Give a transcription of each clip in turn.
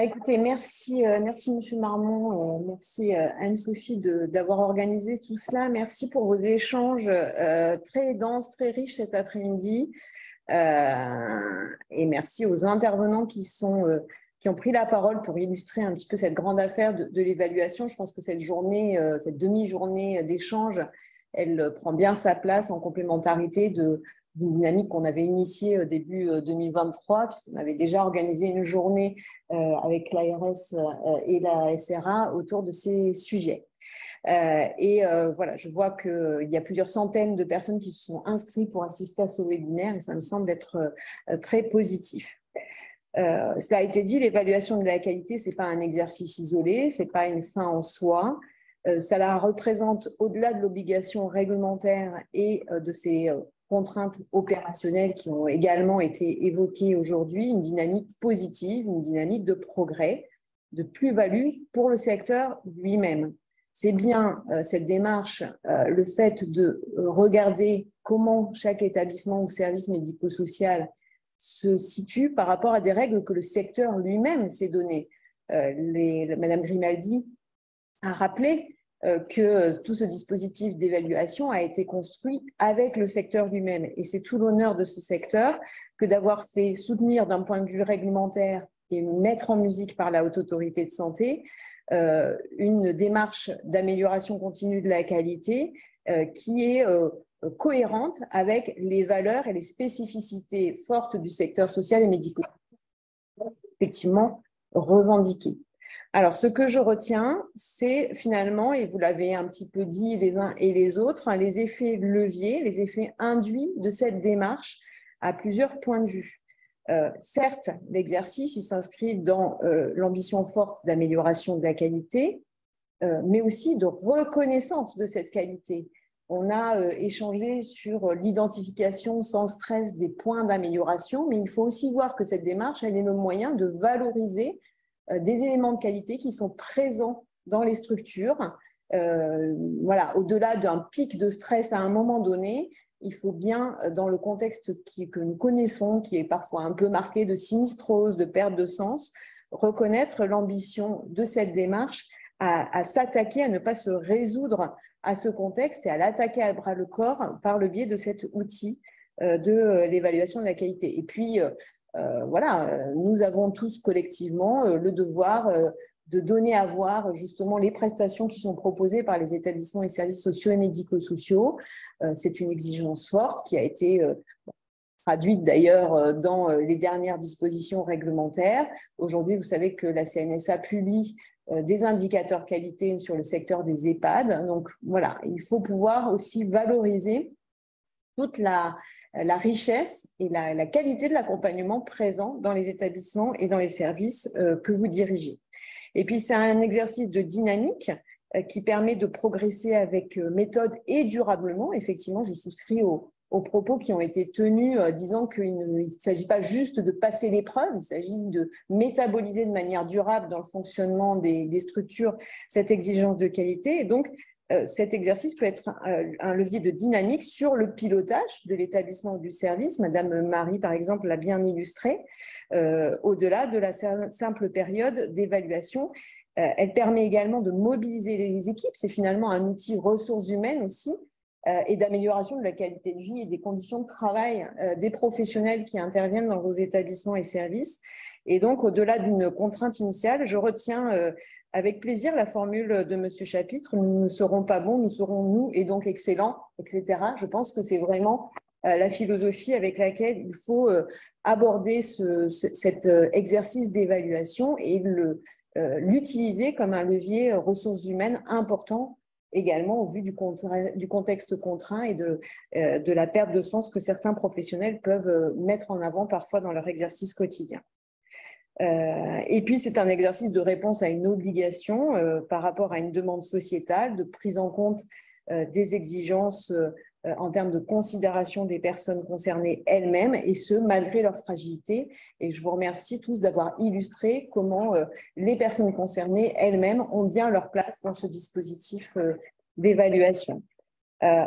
Écoutez, merci Monsieur Marmont, merci Anne-Sophie d'avoir organisé tout cela. Merci pour vos échanges très denses, très riches cet après-midi. Et merci aux intervenants qui ont pris la parole pour illustrer un petit peu cette grande affaire de l'évaluation. Je pense que cette journée, cette demi-journée d'échange, elle prend bien sa place en complémentarité d'une dynamique qu'on avait initiée début 2023, puisqu'on avait déjà organisé une journée avec l'ARS et la SRA autour de ces sujets. Voilà, je vois qu'il y a plusieurs centaines de personnes qui se sont inscrites pour assister à ce webinaire et ça me semble être très positif. Cela a été dit, l'évaluation de la qualité, ce n'est pas un exercice isolé, ce n'est pas une fin en soi. Ça la représente, au-delà de l'obligation réglementaire et de ces contraintes opérationnelles qui ont également été évoquées aujourd'hui, une dynamique positive, une dynamique de progrès, de plus-value pour le secteur lui-même. C'est bien cette démarche, le fait de regarder comment chaque établissement ou service médico-social se situe par rapport à des règles que le secteur lui-même s'est données. Madame Grimaldi a rappelé que tout ce dispositif d'évaluation a été construit avec le secteur lui-même. Et c'est tout l'honneur de ce secteur que d'avoir fait soutenir d'un point de vue réglementaire et mettre en musique par la Haute Autorité de Santé une démarche d'amélioration continue de la qualité qui est cohérente avec les valeurs et les spécificités fortes du secteur social et médico-social, effectivement revendiquées. Alors, ce que je retiens, c'est finalement, et vous l'avez un petit peu dit les uns et les autres, les effets leviers, les effets induits de cette démarche à plusieurs points de vue. Certes, l'exercice s'inscrit dans l'ambition forte d'amélioration de la qualité, mais aussi de reconnaissance de cette qualité. On a échangé sur l'identification sans stress des points d'amélioration, mais il faut aussi voir que cette démarche, elle est le moyen de valoriser des éléments de qualité qui sont présents dans les structures. Voilà, au-delà d'un pic de stress à un moment donné, il faut bien, dans le contexte que nous connaissons, qui est parfois un peu marqué de sinistrose, de perte de sens, reconnaître l'ambition de cette démarche à s'attaquer, à ne pas se résoudre à ce contexte et à l'attaquer à bras le corps par le biais de cet outil de l'évaluation de la qualité. Et puis, voilà, nous avons tous collectivement le devoir de donner à voir justement les prestations qui sont proposées par les établissements et services sociaux et médico-sociaux. C'est une exigence forte qui a été traduite d'ailleurs dans les dernières dispositions réglementaires. Aujourd'hui, vous savez que la CNSA publie des indicateurs qualité sur le secteur des EHPAD. Donc voilà, il faut pouvoir aussi valoriser toute la richesse et la qualité de l'accompagnement présent dans les établissements et dans les services que vous dirigez. Et puis, c'est un exercice de dynamique qui permet de progresser avec méthode et durablement. Effectivement, je souscris aux propos qui ont été tenus disant qu'il ne s'agit pas juste de passer l'épreuve, il s'agit de métaboliser de manière durable dans le fonctionnement des structures cette exigence de qualité. Et donc, cet exercice peut être un levier de dynamique sur le pilotage de l'établissement ou du service. Madame Marie, par exemple, l'a bien illustré. Au-delà de la simple période d'évaluation, elle permet également de mobiliser les équipes. C'est finalement un outil ressources humaines aussi et d'amélioration de la qualité de vie et des conditions de travail des professionnels qui interviennent dans vos établissements et services. Et donc, au-delà d'une contrainte initiale, je retiens avec plaisir la formule de M. Chapitre, nous ne serons pas bons, nous serons nous et donc excellents, etc. Je pense que c'est vraiment la philosophie avec laquelle il faut aborder cet exercice d'évaluation et l'utiliser comme un levier ressources humaines important également au vu du contexte contraint et de la perte de sens que certains professionnels peuvent mettre en avant parfois dans leur exercice quotidien. Et puis, c'est un exercice de réponse à une obligation par rapport à une demande sociétale, de prise en compte des exigences en termes de considération des personnes concernées elles-mêmes, et ce, malgré leur fragilité. Et je vous remercie tous d'avoir illustré comment les personnes concernées elles-mêmes ont bien leur place dans ce dispositif d'évaluation.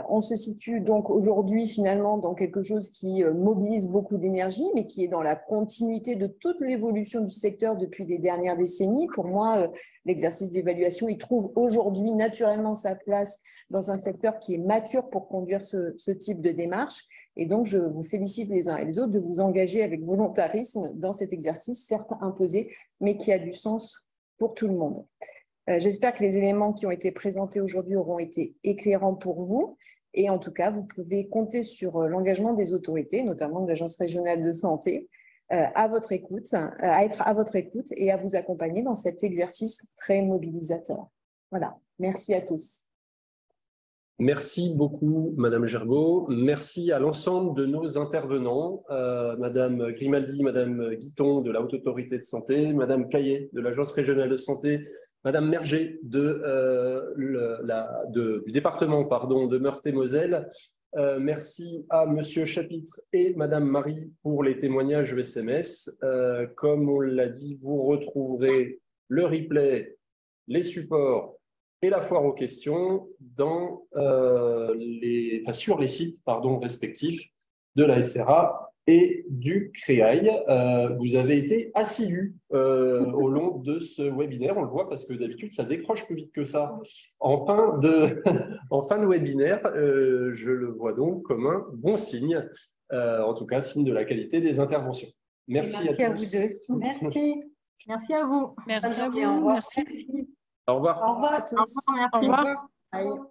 On se situe donc aujourd'hui finalement dans quelque chose qui mobilise beaucoup d'énergie, mais qui est dans la continuité de toute l'évolution du secteur depuis les dernières décennies. Pour moi, l'exercice d'évaluation, il trouve aujourd'hui naturellement sa place dans un secteur qui est mature pour conduire ce type de démarche. Et donc, je vous félicite les uns et les autres de vous engager avec volontarisme dans cet exercice, certes imposé, mais qui a du sens pour tout le monde. J'espère que les éléments qui ont été présentés aujourd'hui auront été éclairants pour vous. Et en tout cas, vous pouvez compter sur l'engagement des autorités, notamment de l'Agence régionale de santé, à votre écoute, à être à votre écoute et à vous accompagner dans cet exercice très mobilisateur. Voilà. Merci à tous. Merci beaucoup, Madame Gerbaud. Merci à l'ensemble de nos intervenants, Madame Grimaldi, Madame Guiton de la Haute Autorité de Santé, Madame Caillet de l'Agence régionale de santé, Madame Merger du département de Meurthe-et-Moselle. Merci à Monsieur Chapitre et Madame Marie pour les témoignages SMS. Comme on l'a dit, vous retrouverez le replay, les supports et la foire aux questions sur les sites respectifs de la SRA et du CREAI. Vous avez été assidus au long de ce webinaire, on le voit parce que d'habitude ça décroche plus vite que ça. En fin de webinaire, je le vois donc comme un bon signe, en tout cas signe de la qualité des interventions. Merci à tous. Vous deux. Merci. Merci à vous. Merci à vous. Au revoir. Merci. Au revoir. Au revoir à tous. Au revoir. Au revoir.